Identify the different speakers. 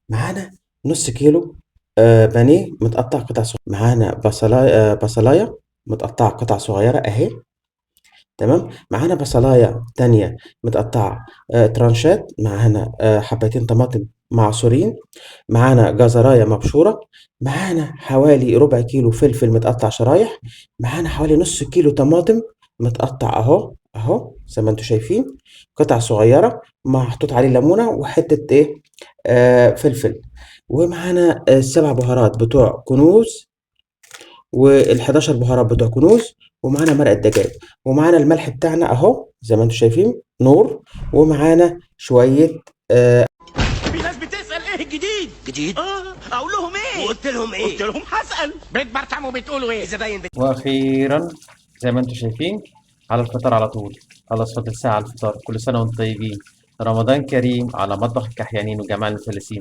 Speaker 1: معانا نص كيلو بانيه متقطع قطع صغيرة. معانا بصلاية متقطعة قطع صغيرة اهي. تمام. معانا بصلاية تانية متقطعة ترانشات. معانا حبتين طماطم معصورين. معانا جزراية مبشورة. معانا حوالي ربع كيلو فلفل متقطع شرايح. معانا حوالي نص كيلو طماطم متقطع اهو اهو زي ما انتوا شايفين قطع صغيرة، محطوط عليه ليمونة وحتة ايه فلفل. ومعانا السبع بهارات بتوع كنوز وال11 بهارات بتوع كنوز. ومعانا مرقة دجاج. ومعانا الملح بتاعنا اهو زي ما انتم شايفين نور. ومعانا شوية
Speaker 2: في ناس بتسأل ايه الجديد؟ جديد؟ اقول لهم ايه؟ وقلت لهم ايه؟ قلت لهم هسأل. بتبرطموا بتقولوا ايه؟ الزباين
Speaker 3: واخيرا زي ما انتم شايفين على الفطار على طول. خلاص فاضل ساعة على الفطار. كل سنة وانتم طيبين. رمضان كريم على مطبخ الكحيانين وجمال المثلثين.